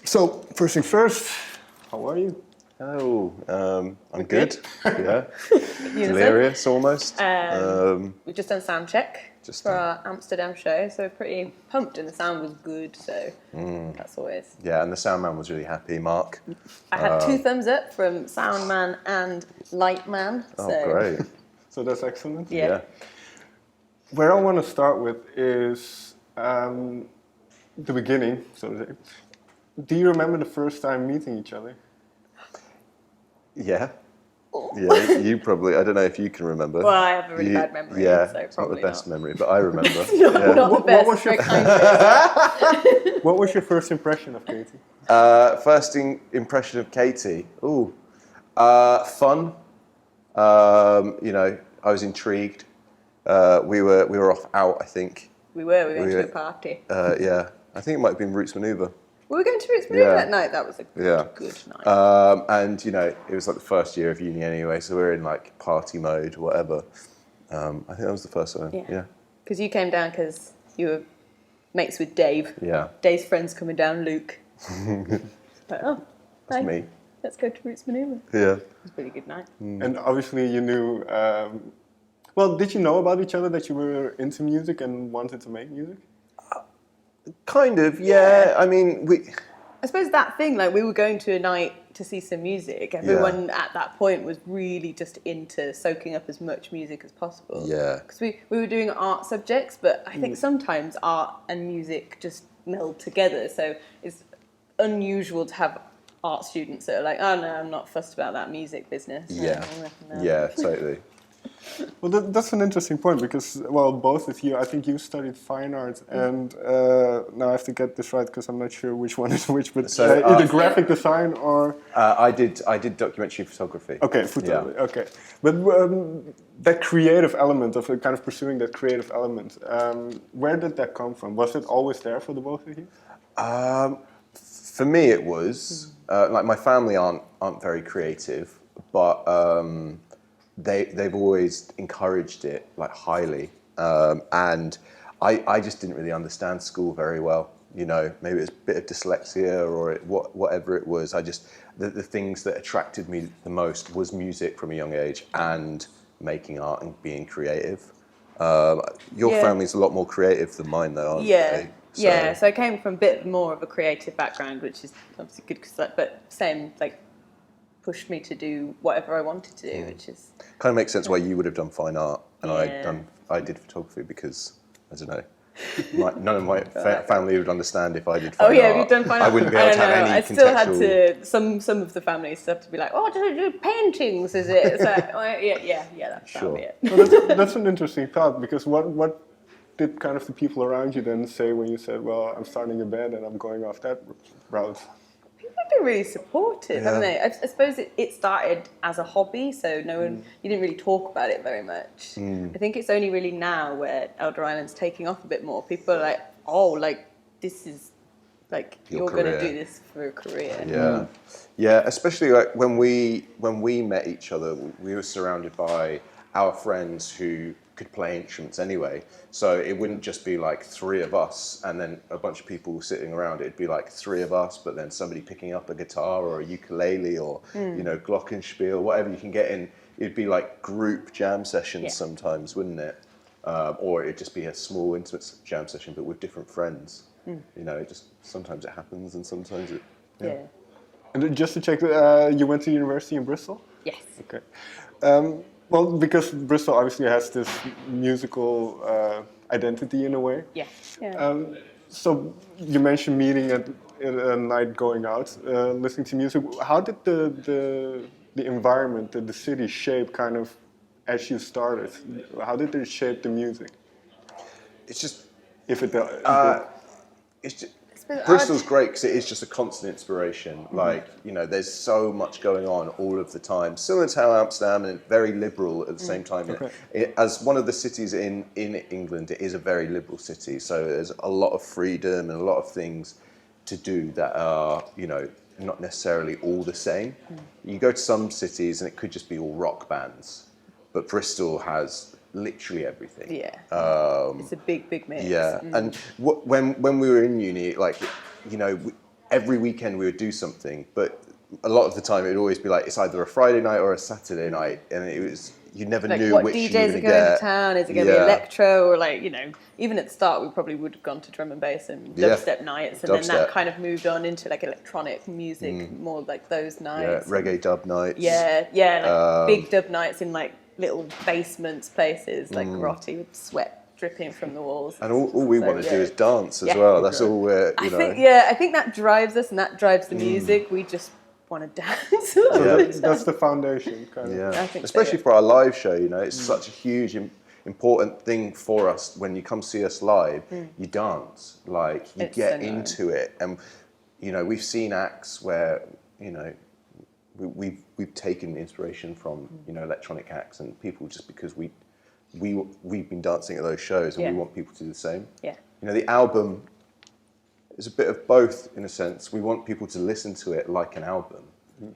So, first things first, how are you? Oh, I'm good. Yeah, Unison. delirious almost. We've just done sound check for our Amsterdam show, so we're pretty pumped, and the sound was good, so that's always. Yeah, and the sound man was really happy, Mark. I had 2 thumbs up from sound man and light man. Oh, So. great. So that's excellent. Yeah. Where I want to start with is the beginning, so to say. Do you remember the first time meeting each other? Yeah. Yeah, you probably. I don't know if you can remember. Well, I have a really bad memory, Yeah, so it's probably not the best not. memory, but I remember. Not the best. was your- very kind of it. What was your first impression of Katy? First impression of Katy. Ooh, fun. You know, I was intrigued. We were off out, I think. We went to a party. Yeah, I think it might have been Roots Maneuver. We were going to Roots Maneuver that night. That was a good night. And you know, it was like the first year of uni anyway, so we were in like party mode, whatever. I think that was the first time. Yeah. Because you came down because you were mates with Dave. Yeah. Dave's friend's coming down, Luke. Like, That's hey, me. let's go to Roots Maneuver. Yeah. It was a really good night. And obviously you knew, well, did you know about each other that you were into music and wanted to make music? Kind of, yeah. I mean, I suppose that thing, like we were going to a night to see some music. Everyone at that point was really just into soaking up as much music as possible. Yeah. Because we were doing art subjects, but I think sometimes art and music just meld together. So it's unusual to have art students that are like, oh no, I'm not fussed about that music business. Yeah. No. Yeah, totally. Well, that's an interesting point because, well, both of you, I think you studied fine art, and now I have to get this right because I'm not sure which one is which, but So, either graphic design or... I did documentary photography. Okay, photography, okay. But that creative element of kind of pursuing that creative element, where did that come from? Was it always there for the both of you? For me, it was like my family aren't very creative, but they've always encouraged it like highly, and I just didn't really understand school very well. You know, maybe it was a bit of dyslexia or whatever it was. The things that attracted me the most was music from a young age and making art and being creative. Your family's a lot more creative than mine, though, aren't they? So I came from a bit more of a creative background, which is obviously good, but same, like, pushed me to do whatever I wanted to do, which is... Kind of makes sense why you would have done fine art and I did photography because, I don't know, none of my family would understand if I did fine art. Oh yeah, you've done fine art. I wouldn't be able to have any I still had contextual... to, some of the families still have to be like, oh, do you do paintings, is it? It's like, oh, yeah, that'll be it. Well, that's an interesting thought because what did kind of the people around you then say when you said, well, I'm starting a band and I'm going off that route? People have been really supportive, haven't they? I suppose it started as a hobby, so you didn't really talk about it very much. I think it's only really now where Elder Island's taking off a bit more. People are like, oh, like, this is, like, you're going to do this for a career. Yeah, yeah. Especially like when we met each other, we were surrounded by our friends who could play instruments anyway. So it wouldn't just be like 3 of us and then a bunch of people sitting around. It'd be like 3 of us, but then somebody picking up a guitar or a ukulele or you know, glockenspiel, whatever you can get in. It'd be like group jam sessions sometimes, wouldn't it? Or it'd just be a small intimate jam session, but with different friends. You know, it just sometimes it happens and sometimes it. Yeah. And just to check, you went to university in Bristol? Yes. Okay. Well, because Bristol obviously has this musical identity in a way. Yeah. So you mentioned meeting at a night going out, listening to music. How did the environment, the city shape kind of as you started? How did it shape the music? It's just... If it it's just, Bristol's great because it is just a constant inspiration. Like, you know, there's so much going on all of the time. Similar to how Amsterdam, and very liberal at the same time. Okay. As one of the cities in England, it is a very liberal city. So there's a lot of freedom and a lot of things to do that are, you know, not necessarily all the same. You go to some cities and it could just be all rock bands. But Bristol has literally everything. Yeah, it's a big mix. Yeah, and when we were in uni, like, you know, every weekend we would do something, but a lot of the time it would always be like it's either a Friday night or a Saturday night, and it was you never Like knew what which DJs you were are going to going to get. town? Is it going to be electro or like, you know, even at the start we probably would have gone to drum and bass and dubstep nights, and then that kind of moved on into like electronic music, more like those nights. Yeah, reggae dub nights. Like big dub nights in like little basements places, like grotty with sweat dripping from the walls. And all we want to do is dance as well. That's all we're, you know. I think that drives us and that drives the music. We just want to dance. That's the foundation, kind of. Yeah, I think especially for our live show, you know, it's such a huge, important thing for us. When you come see us live, you dance, like you get into it, and you know, we've seen acts where, you know, we've taken inspiration from, you know, electronic acts, and people just because we've been dancing at those shows, and we want people to do the same. Yeah, you know, the album is a bit of both in a sense. We want people to listen to it like an album.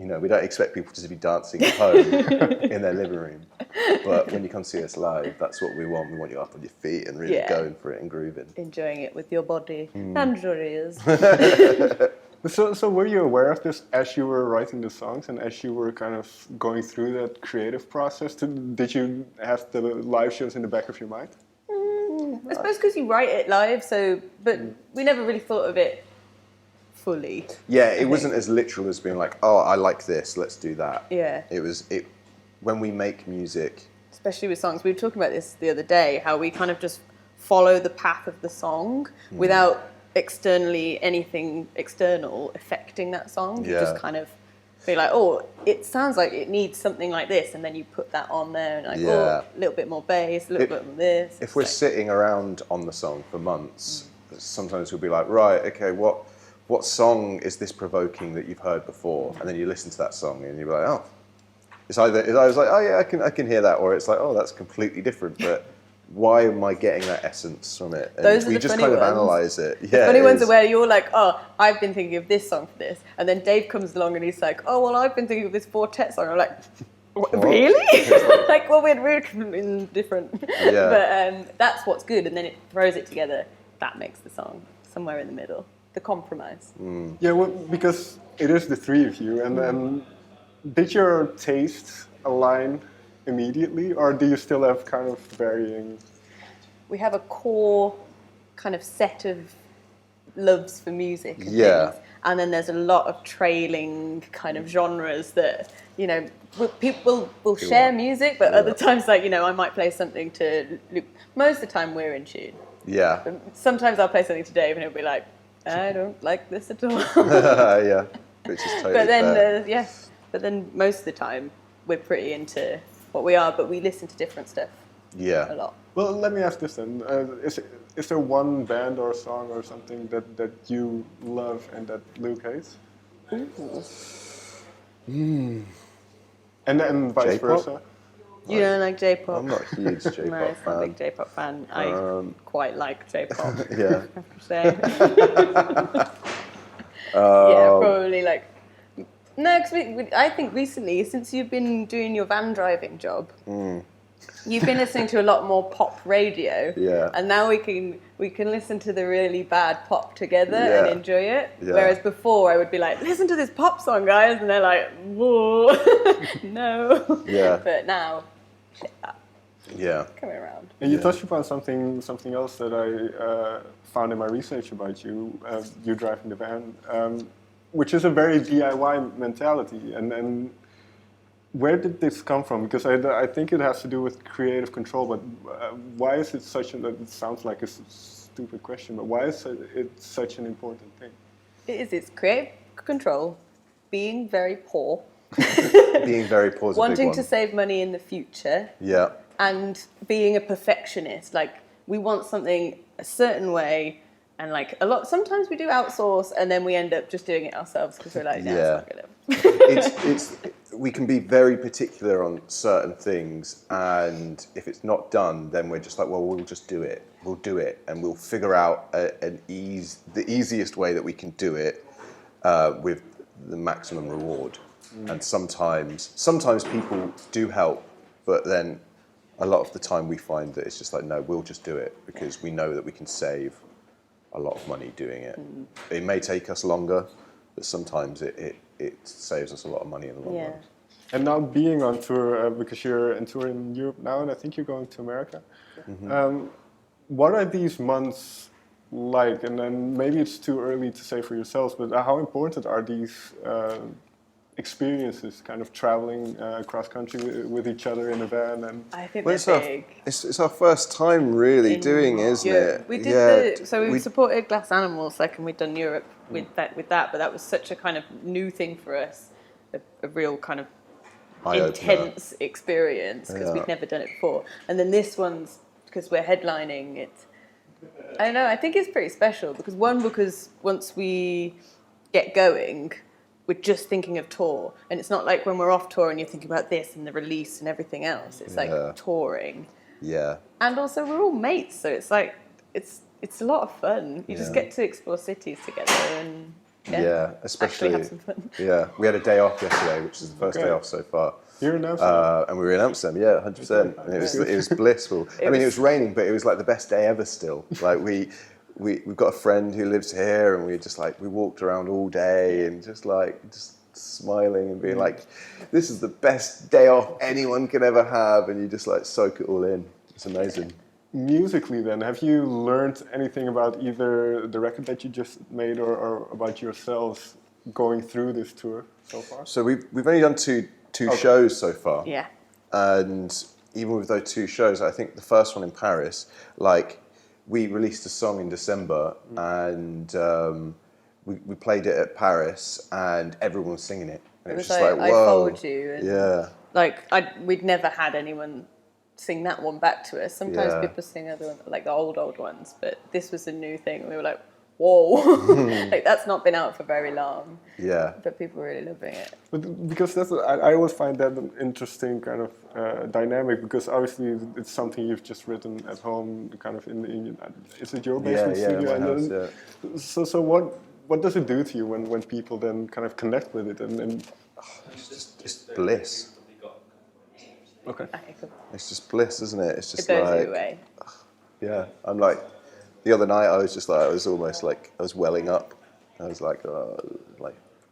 You know, we don't expect people to be dancing at home in their living room. But when you come see us live, that's what we want. We want you up on your feet and really going for it and grooving. Enjoying it with your body and your ears. So were you aware of this as you were writing the songs and as you were kind of going through that creative process? Did you have the live shows in the back of your mind? I suppose because you write it live, but we never really thought of it fully. Yeah, it wasn't as literal as being like, oh, I like this, let's do that. Yeah. It when we make music. Especially with songs, we were talking about this the other day, how we kind of just follow the path of the song without externally anything external affecting that song. You just kind of be like, oh, it sounds like it needs something like this, and then you put that on there, and like, oh, a little bit more bass, a little bit more this. If we're sitting around on the song for months, sometimes we'll be like, right, okay, what song is this provoking that you've heard before? And then you listen to that song, and you're like, oh, it's either like, oh yeah, I can hear that, or it's like, oh, that's completely different, but why am I getting that essence from it? And those are we the just funny kind of ones. analyse it. The funny ones are where you're like, oh, I've been thinking of this song for this, and then Dave comes along and he's like, oh, well, I've been thinking of this quartet song. I'm like, what? Really? Like, well, we're different. Yeah. But that's what's good, and then it throws it together. That makes the song somewhere in the middle. The compromise. Yeah, well, because it is the three of you, and then did your taste align immediately, or do you still have kind of varying? We have a core kind of set of loves for music and things, and then there's a lot of trailing kind of genres that, you know, people will share music, but other times, like, you know, I might play something to Luke. Most of the time we're in tune. Yeah. But sometimes I'll play something to Dave and he'll be like, I don't like this at all. Yeah, which is totally but then fair. But then most of the time we're pretty into what we are, but we listen to different stuff. A lot. Well, let me ask this then: is there one band or song or something that you love and that Luke hates? And then vice J-pop? versa. You don't like J-pop? I'm not a huge J-pop No, I'm not a big fan. J-pop fan. I quite like J-pop. Yeah. I have to say. Yeah, probably like. No, because I think recently, since you've been doing your van driving job, you've been listening to a lot more pop radio. Yeah. And now we can listen to the really bad pop together and enjoy it. Yeah. Whereas before I would be like, listen to this pop song, guys, and they're like, whoa, no. Yeah. But now, shit that. Yeah. Coming around. And you touched upon something else that I found in my research about you. You driving the van, which is a very DIY mentality. And where did this come from? Because I think it has to do with creative control. But why is it such a? It sounds like a stupid question, but why is it such an important thing? It is. It's creative control, being very poor. Being very poor is a big wanting one. to save money in the future. Yeah. And being a perfectionist, like we want something a certain way, and like sometimes we do outsource, and then we end up just doing it ourselves because we're like, no, it's not good. We can be very particular on certain things, and if it's not done, then we're just like, well, we'll just do it. We'll do it, and we'll figure out the easiest way that we can do it with the maximum reward. And sometimes people do help, but then a lot of the time we find that it's just like, no, we'll just do it because we know that we can save a lot of money doing it. It may take us longer, but sometimes it saves us a lot of money in the long Yeah. run. And now being on tour, because you're on tour in Europe now, and I think you're going to America. What are these months like? And then maybe it's too early to say for yourselves, but how important are these experiences, kind of traveling across country with each other in a van? And I think Well, they're big. it's our first time really doing it, isn't Europe. it? We did we supported Glass Animals, like, and we'd done Europe with that, but that was such a kind of new thing for us, a real kind of Eye-opener. intense experience because we'd never done it before. And then this one's because we're headlining it. I don't know. I think it's pretty special because once we get going, we're just thinking of tour, and it's not like when we're off tour and you're thinking about this and the release and everything else. It's like touring. Yeah. And also we're all mates, so it's like it's a lot of fun. You just get to explore cities together and especially actually have some fun. Yeah, we had a day off yesterday, which is the first day off so far. you're in Amsterdam. And we were in Amsterdam, 100%. And it was blissful. It was raining, but it was like the best day ever still. Like we've got a friend who lives here, and we walked around all day and just smiling and being like, this is the best day off anyone can ever have, and you just like soak it all in. It's amazing. Musically then, have you learned anything about either the record that you just made or about yourselves going through this tour so far? So we've only done two shows so far. Yeah. And even with those two shows, I think the first one in Paris, like, we released a song in December, and we played it at Paris, and everyone was singing it. And It was just like, like, I whoa. Followed You. And Yeah. Like, we'd never had anyone sing that one back to us. Sometimes people sing other ones, like the old ones, but this was a new thing. And we were like, whoa. Like, that's not been out for very long. Yeah. But people are really loving it. But because I always find that an interesting kind of dynamic, because obviously it's something you've just written at home, kind of in is it your basement studio? in my And house, then, so what does it do to you when people then kind of connect with it and It's bliss. okay. Okay, cool. It's just bliss, isn't it? It's It just blows like, you away. yeah. I'm like, the other night I was almost like, I was welling up. I was like,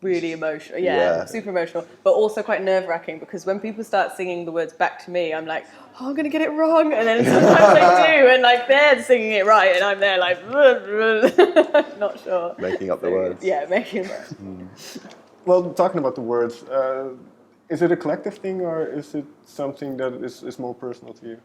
Really emotional, Yeah. super emotional, but also quite nerve-wracking because when people start singing the words back to me, I'm like, oh, I'm gonna get it wrong, and then sometimes they do, and like they're singing it right, and I'm there like, not sure. making up the words. Yeah, making them. Well, talking about the words, is it a collective thing or is it something that is more personal to you?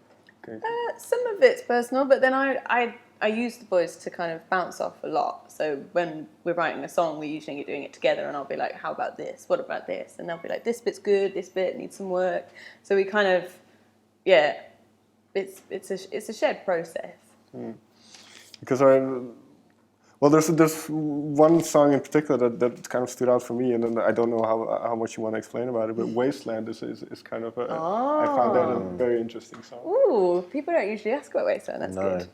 Okay. Some of it's personal, but then I use the boys to kind of bounce off a lot. So when we're writing a song, we usually are doing it together, and I'll be like, how about this? What about this? And they'll be like, this bit's good, this bit needs some work. So we kind of, it's a shared process. Because there's one song in particular that kind of stood out for me, and then I don't know how much you want to explain about it, but Wasteland is kind of I found that a very interesting song. Ooh, people don't usually ask about Wasteland, that's No. good.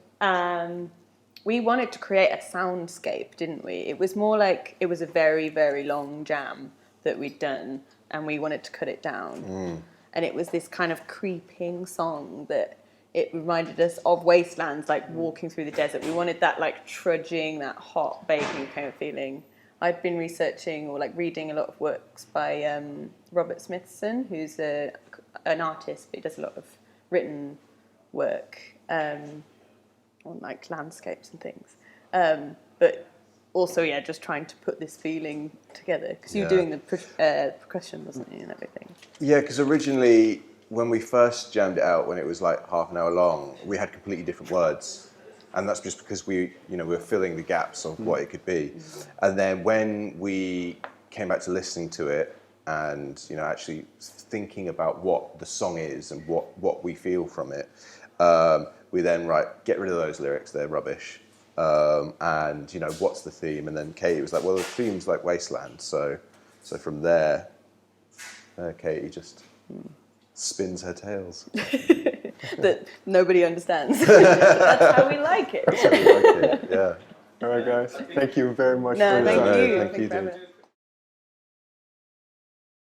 We wanted to create a soundscape, didn't we? It was more like, it was a very, very long jam that we'd done, and we wanted to cut it down. And it was this kind of creeping song that it reminded us of wastelands, like walking through the desert. We wanted that like trudging, that hot baking kind of feeling. I'd been researching or like reading a lot of works by Robert Smithson, who's an artist, but he does a lot of written work on like landscapes and things. But also, just trying to put this feeling together, because you were doing the percussion, wasn't you, and everything. Yeah, because originally, when we first jammed it out, when it was like half an hour long, we had completely different words. And that's just because we were filling the gaps of what it could be. And then when we came back to listening to it and, actually thinking about what the song is and what we feel from it, we then, get rid of those lyrics, they're rubbish. And, what's the theme? And then Katy was like, well, the theme's like Wasteland. So from there, Katy just spins her tales. That nobody understands. That's how we like it. Yeah. All right, guys. Thank you very much No, for your thank time. you. Thank you, for having dude. us.